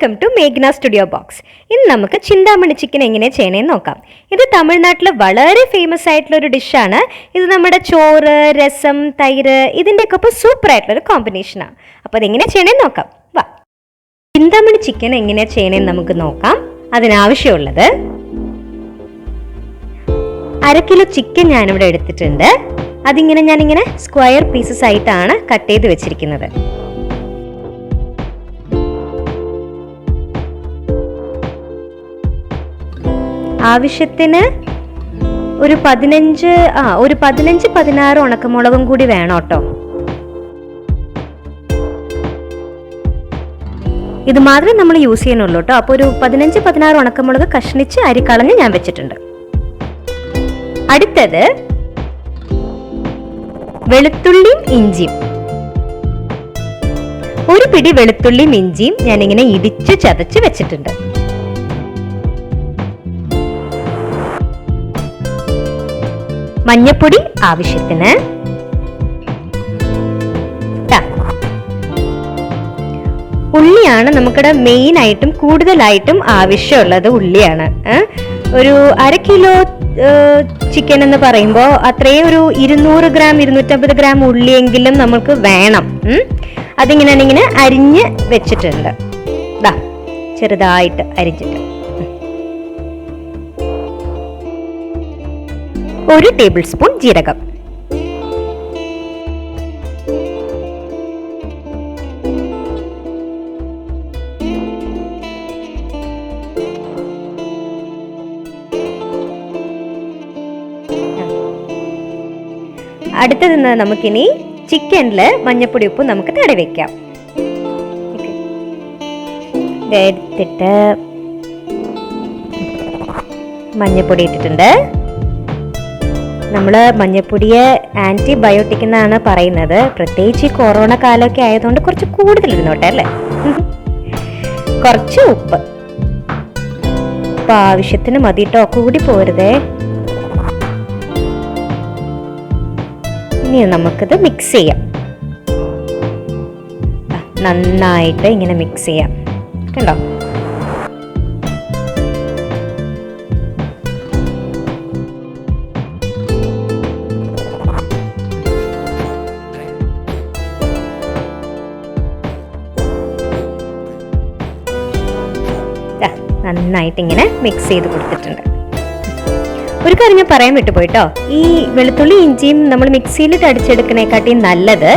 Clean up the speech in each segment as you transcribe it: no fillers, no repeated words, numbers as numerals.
Welcome to Meghnaz StudioBox. ഇന്ന് നമുക്ക് Chintamani chicken എങ്ങനെ ചെയ്യണമെന്ന് നോക്കാം. ഇത് തമിഴ്നാട്ടിൽ വളരെ ഫേമസ് ആയിട്ടുള്ള ഒരു ഡിഷാണ്. ഇത് നമ്മുടെ ചോറ്, രസം, തൈര് ഇതിൻ്റെയൊക്കെ ഒപ്പം സൂപ്പർ ആയിട്ടുള്ളൊരു കോമ്പിനേഷനാണ്. അപ്പോൾ അതെങ്ങനെ ചെയ്യണമെന്ന് നോക്കാം. വാ, ചിന്താമണി ചിക്കൻ എങ്ങനെ ചെയ്യണമെന്ന് നമുക്ക് നോക്കാം. അതിനാവശ്യമുള്ളത് 1/2 കിലോ ചിക്കൻ ഞാനിവിടെ എടുത്തിട്ടുണ്ട്. ഞാനിങ്ങനെ സ്ക്വയർ പീസസ് ആയിട്ടാണ് കട്ട് ചെയ്ത് വെച്ചിരിക്കുന്നത്. ആവശ്യത്തിന് ഒരു 15-16 ഉണക്കമുളകും കൂടി വേണം കേട്ടോ. ഇത് മാത്രമേ നമ്മൾ യൂസ് ചെയ്യണുള്ളൂ കേട്ടോ. അപ്പോൾ ഒരു 15-16 ഉണക്കമുളക് കഷ്ണിച്ച് അരിക്കളഞ്ഞ് ഞാൻ വെച്ചിട്ടുണ്ട്. അടുത്തത് വെളുത്തുള്ളിയും ഇഞ്ചിയും. ഒരു പിടി വെളുത്തുള്ളിയും ഇഞ്ചിയും ഞാനിങ്ങനെ ഇടിച്ച് ചതച്ച് വെച്ചിട്ടുണ്ട്. മഞ്ഞപ്പൊടി ആവശ്യത്തിന്, ഉള്ളിയാണ് നമുക്കിവിടെ മെയിൻ ആയിട്ടും കൂടുതലായിട്ടും ആവശ്യമുള്ളത്. ഉള്ളിയാണ്. ഒരു 1/2 കിലോ ചിക്കൻ എന്ന് പറയുമ്പോൾ അത്രയും ഒരു 200 ഗ്രാം 250 ഗ്രാം ഉള്ളിയെങ്കിലും നമുക്ക് വേണം. അതിങ്ങനെ അരിഞ്ഞ് വെച്ചിട്ടുണ്ട്. ചെറുതായിട്ട് അരിഞ്ഞിട്ട് 1 ടേബിൾ സ്പൂൺ ജീരകം, അടുത്തത് നമുക്കിനി ചിക്കനില് മഞ്ഞപ്പൊടി ഉപ്പ് നമുക്ക് തടവി വെക്കാം. എടുത്തിട്ട് മഞ്ഞപ്പൊടി ഇട്ടിട്ടുണ്ട്. നമ്മള് മഞ്ഞപ്പൊടിയെ ആന്റിബയോട്ടിക് എന്നാണ് പറയുന്നത്. പ്രത്യേകിച്ച് കൊറോണ കാലമൊക്കെ ആയതുകൊണ്ട് കുറച്ച് കൂടുതൽ ഇരുന്നോട്ടെ അല്ലേ. കുറച്ച് ഉപ്പ് ആവശ്യത്തിന് മതി കേട്ടോ, കൂടി പോരുതേ. ഇനി നമുക്കിത് മിക്സ് ചെയ്യാം. നന്നായിട്ട് ഇങ്ങനെ മിക്സ് ചെയ്യാം. കണ്ടോ? നന്നായിട്ട് ഇങ്ങനെ മിക്സ് ചെയ്ത് കൊടുത്തിട്ടുണ്ട്. ഒരു കാര്യം ഞാൻ പറയാൻ വിട്ടുപോയിട്ടോ, ഈ വെളുത്തുള്ളി ഇഞ്ചിയും നമ്മൾ മിക്സിയിലിട്ട് അടിച്ചെടുക്കണേക്കാട്ടിയും നല്ലത്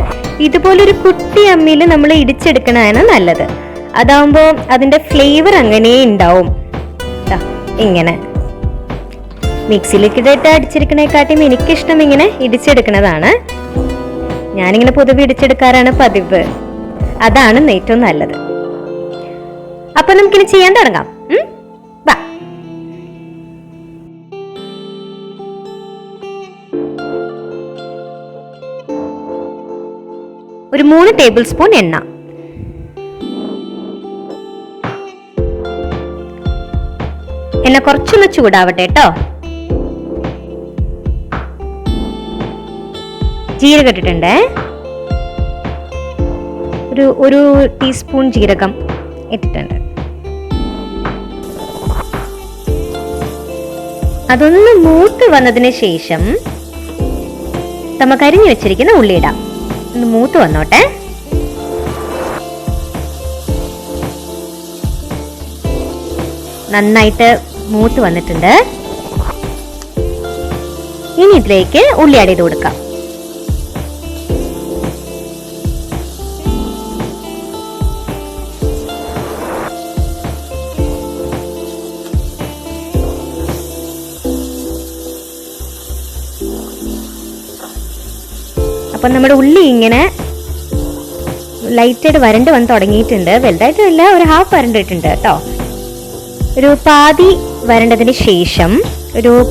ഇതുപോലൊരു കുട്ടി അമ്മിയിൽ നമ്മൾ ഇടിച്ചെടുക്കണതാണ് നല്ലത്. അതാവുമ്പോൾ അതിന്റെ ഫ്ലേവർ അങ്ങനെ ഉണ്ടാവും. ഇങ്ങനെ മിക്സിയിലിട്ട് അടിച്ചെടുക്കണേക്കാട്ടിയും എനിക്കിഷ്ടം ഇങ്ങനെ ഇടിച്ചെടുക്കണതാണ്. ഞാനിങ്ങനെ പൊതുവെ ഇടിച്ചെടുക്കാറാണ് പതിവ്. അതാണ് ഏറ്റവും നല്ലത്. അപ്പൊ നമുക്കിനി ചെയ്യാൻ തുടങ്ങാം. ഒരു 3 ടേബിൾ സ്പൂൺ എണ്ണ, എണ്ണ കുറച്ചൊന്ന് ചൂടാവട്ടെ കേട്ടോ. ജീരകം ഇട്ടിട്ടുണ്ട്. ഒരു ടീസ്പൂൺ ജീരകം ഇട്ടിട്ടുണ്ട്. അതൊന്ന് മൂത്ത് വന്നതിന് ശേഷം നമുക്ക് അരിഞ്ഞു വെച്ചിരിക്കുന്ന ഉള്ളി ഇടാം. ഒന്ന് മൂത്ത് വന്നോട്ടെ. നന്നായിട്ട് മൂത്ത് വന്നിട്ടുണ്ട്. ഇനി ഇതിലേക്ക് ഉള്ളി ആഡ് ചെയ്ത് കൊടുക്കാം. അപ്പം നമ്മുടെ ഉള്ളി ഇങ്ങനെ ലൈറ്റായിട്ട് വരണ്ട് വന്ന് തുടങ്ങിയിട്ടുണ്ട്. വലുതായിട്ടില്ല, ഒരു ഹാഫ് വരണ്ടിട്ടുണ്ട് കേട്ടോ. ഒരു പാതി വരണ്ടതിന് ശേഷം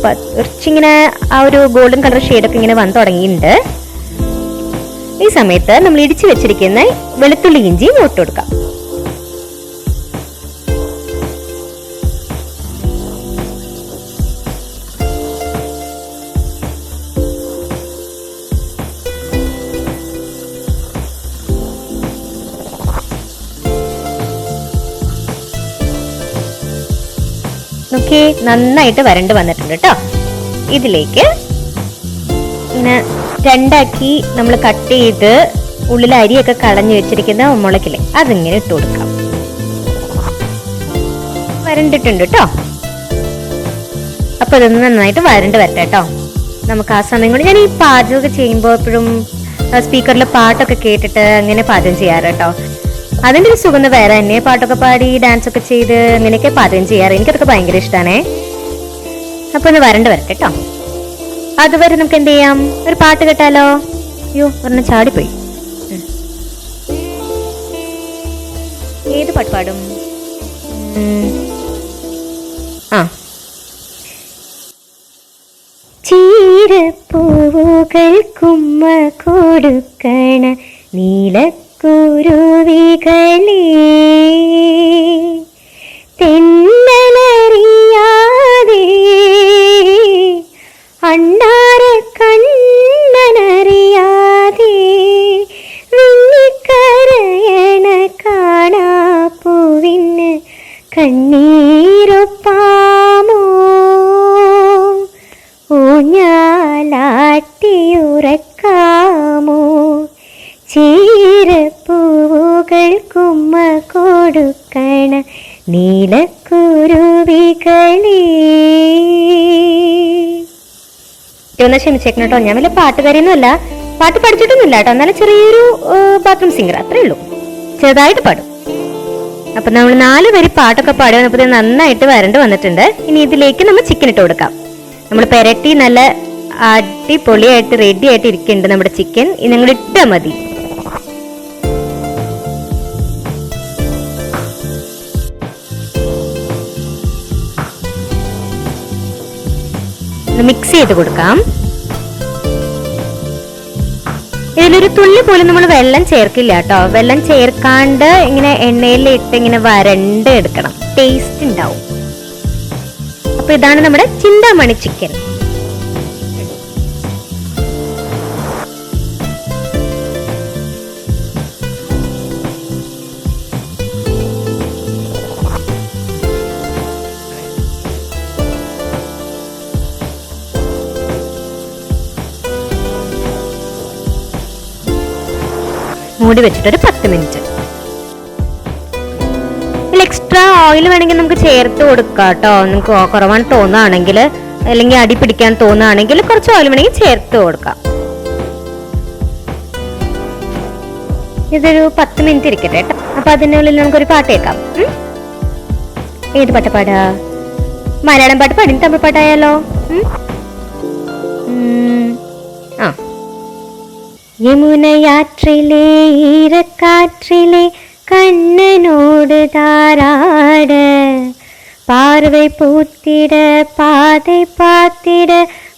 കുറച്ചിങ്ങനെ ആ ഒരു ഗോൾഡൻ കളർ ഷെയ്ഡൊക്കെ ഇങ്ങനെ വന്ന് തുടങ്ങിയിട്ടുണ്ട്. ഈ സമയത്ത് നമ്മൾ ഇടിച്ചു വെച്ചിരിക്കുന്ന വെളുത്തുള്ളി ഇഞ്ചിയും ഇട്ട് കൊടുക്കാം. നോക്കി നന്നായിട്ട് വരണ്ട് വന്നിട്ടുണ്ട് കേട്ടോ. ഇതിലേക്ക് ഇങ്ങനെ രണ്ടാക്കി നമ്മൾ കട്ട് ചെയ്ത് ഉള്ളിൽ അരിയൊക്കെ കളഞ്ഞു വെച്ചിരിക്കുന്ന മുളകില്ലേ അതിങ്ങനെ ഇട്ട് കൊടുക്കാം. വരണ്ടിട്ടുണ്ട് കേട്ടോ. അപ്പൊ ഇതൊന്ന് നന്നായിട്ട് വരണ്ട് വരട്ടെ കേട്ടോ. നമുക്ക് ആ സമയം കൊണ്ട് ഞാൻ ഈ പാചകമൊക്കെ ചെയ്യുമ്പോൾ എപ്പോഴും സ്പീക്കറിൽ പാട്ടൊക്കെ കേട്ടിട്ട് അങ്ങനെ പാചകം ചെയ്യാറ് കേട്ടോ. അതിൻ്റെ ഒരു സുഗന്ധം വേറെ തന്നെ. പാട്ടൊക്കെ പാടി ഡാൻസ് ഒക്കെ ചെയ്ത് അങ്ങനെയൊക്കെ പാചകം ചെയ്യാറ്. എനിക്കതൊക്കെ ഭയങ്കര ഇഷ്ടമാണേ. അപ്പൊ ഒന്ന് വരണ്ട് വരട്ടെ കേട്ടോ. അതുവരെ നമുക്ക് എന്ത് ചെയ്യാം, ഒരു പാട്ട് കേട്ടാലോ? അയ്യോ ഒരെണ്ണം ചാടിപ്പോയി. ഏത് പാട്ട് പാടും? ആ, ചീരപ്പൂവുകൾ കുമ്മ കൊടുക്കണ നീലക്കുരുവികളേ, തെന്നലറിയാതെ അണ്ണാര കണ്ണനറിയാതെ വിണ്ണിക്കരയണ കാണാ പൂവിന് കണ്ണീരൊപ്പാമോ, ഊഞ്ഞാലാട്ടിയുറക്കാമോ, ചീരപ്പൂവുകൾ കുമ്മ കൊടുക്കണ നീലക്കുരുവികളേ. ഒന്ന് ക്ഷമിച്ചേക്കണം കേട്ടോ, ഞാൻ വല്ല പാട്ടുകാരിയൊന്നുമല്ല, പാട്ട് പഠിച്ചിട്ടൊന്നുമില്ല കേട്ടോ. എന്നാലും ചെറിയൊരു ബാത്റൂം സിംഗർ അത്രേ ഉള്ളൂ, ചെറുതായിട്ട് പാടും. അപ്പൊ നമ്മൾ 4 വരി പാട്ടൊക്കെ പാടി വന്നപ്പോൾ നന്നായിട്ട് വരണ്ട് വന്നിട്ടുണ്ട്. ഇനി ഇതിലേക്ക് നമ്മൾ ചിക്കൻ ഇട്ട് കൊടുക്കാം. നമ്മൾ പെരട്ടി നല്ല അടിപൊളിയായിട്ട് റെഡി ആയിട്ട് ഇരിക്കുന്നുണ്ട് നമ്മുടെ ചിക്കൻ. ഇനി നിങ്ങൾ ഇട്ടാൽ മതി. മിക്സ് ചെയ്ത് കൊടുക്കാം. ഇതിലൊരു തുള്ളി പോലും നമ്മൾ വെള്ളം ചേർക്കില്ല കേട്ടോ. വെള്ളം ചേർക്കാണ്ട് ഇങ്ങനെ എണ്ണയിൽ ഇട്ട് ഇങ്ങനെ വരണ്ട് എടുക്കണം, ടേസ്റ്റ് ഉണ്ടാവും. അപ്പൊ ഇതാണ് നമ്മുടെ ചിന്താമണി ചിക്കൻ. മൂടി വെച്ചിട്ട് ഒരു 10 മിനിറ്റ്. ഇതിൽ എക്സ്ട്രാ ഓയിൽ വേണമെങ്കിൽ നമുക്ക് ചേർത്ത് കൊടുക്കാം കേട്ടോ. നമുക്ക് കുറവാണ് തോന്നുകയാണെങ്കിൽ, അല്ലെങ്കിൽ അടി പിടിക്കാൻ തോന്നുകയാണെങ്കിൽ കുറച്ച് ഓയിൽ വേണമെങ്കിൽ ചേർത്ത് കൊടുക്കാം. ഇതൊരു 10 മിനിറ്റ് ഇരിക്കട്ടെ കേട്ടോ. അപ്പൊ അതിനുള്ളിൽ നമുക്കൊരു പാട്ട് കേൾക്കാം. ഏത് പാട്ട് പാടാ? മലയാളം പാട്ട് പാടി തമിഴ് പാട്ടായാലോ? ആ, യമുനയാற்றிலே ஈரக்காற்றிலே கண்ணனோடு தாராட, பார்வை பூத்திட பாதை பார்த்திட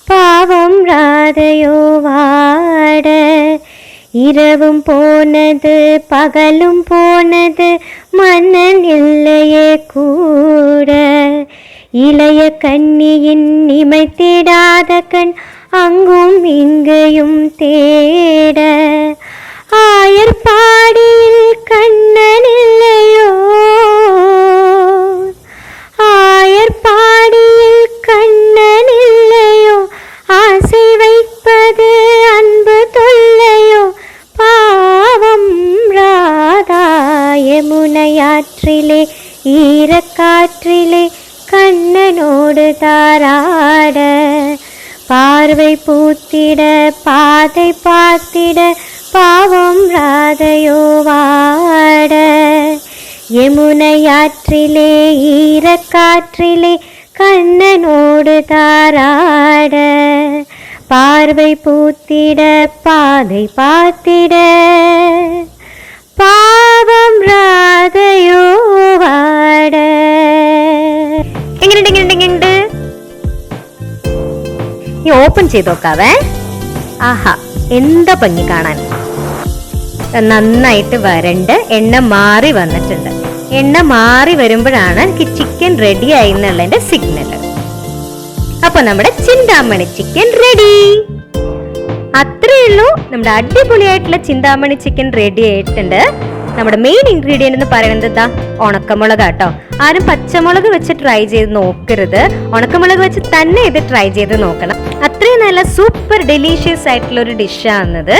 பாவம் ராதையோ வாட, இரவும் போனது பகலும் போனது மன்னன் இல்லையே கூட, இளைய கண்ணியின் இமைத்திடாத கண் அங்கும் இங்கேயும் தேட, ஆயர் பாடியில் கண்ணன் இல்லையோ, ஆயர் பாடியில் கண்ணன் இல்லையோ, ஆசை வைப்பது அன்பு தொல்லையோ, பாவம் ராதா யமுனையாற்றிலே ஈரக்காற்றிலே கண்ணனோடு தாராட, பார்வை பூத்திட பாதை பார்த்திட பாவம் ராதையோ வாட, யமுனையாற்றிலே ஈரக்காற்றிலே கண்ணனோடு தாராட, பார்வை பூத்திட பாதை பார்த்திட பாவம் ராதைയോ വാട. എങ്ങനെയുണ്ട്? ഈ ഓപ്പൺ ചെയ്ത് നോക്കാവേ. ആഹാ, എന്താ ഭംഗി കാണാൻ. നന്നായിട്ട് വരണ്ട് എണ്ണ മാറി വന്നിട്ടുണ്ട്. എണ്ണ മാറി വരുമ്പോഴാണ് എനിക്ക് ചിക്കൻ റെഡി ആയി എന്നുള്ളതിന്റെ സിഗ്നൽ. അപ്പൊ നമ്മുടെ ചിന്താമണി ചിക്കൻ റെഡി. അത്രേ ഉള്ളൂ, നമ്മുടെ അടിപൊളിയായിട്ടുള്ള ചിന്താമണി ചിക്കൻ റെഡി ആയിട്ടുണ്ട്. നമ്മുടെ മെയിൻ ഇൻഗ്രീഡിയന്റ് എന്ന് പറയുന്നത് എന്താ, ഉണക്കമുളക് കേട്ടോ. ആരും പച്ചമുളക് വെച്ച് ട്രൈ ചെയ്ത് നോക്കരുത്, ഉണക്കമുളക് വെച്ച് തന്നെ ഇത് ട്രൈ ചെയ്ത് നോക്കണം. അത്രയും നല്ല സൂപ്പർ ഡെലീഷ്യസ് ആയിട്ടുള്ള ഒരു ഡിഷാണിത്.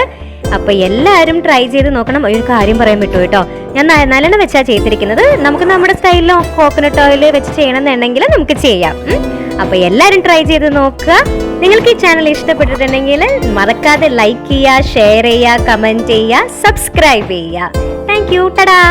അപ്പൊ എല്ലാവരും ട്രൈ ചെയ്ത് നോക്കണം. ഒരു കാര്യം പറയാൻ പറ്റൂ കേട്ടോ, ഞാൻ നല്ലെണ്ണ വെച്ചാ ചെയ്തിരിക്കുന്നത്. നമുക്ക് നമ്മുടെ സ്റ്റൈലിലോ കോക്കനട്ട് ഓയിൽ വെച്ച് ചെയ്യണമെന്നുണ്ടെങ്കിൽ നമുക്ക് ചെയ്യാം. അപ്പൊ എല്ലാവരും ട്രൈ ചെയ്ത് നോക്കുക. നിങ്ങൾക്ക് ഈ ചാനൽ ഇഷ്ടപ്പെട്ടിട്ടുണ്ടെങ്കിൽ മറക്കാതെ ലൈക്ക് ചെയ്യുക, ഷെയർ ചെയ്യുക, കമന്റ് ചെയ്യുക, സബ്സ്ക്രൈബ് ചെയ്യുക. Thank you. ടാറ്റാ.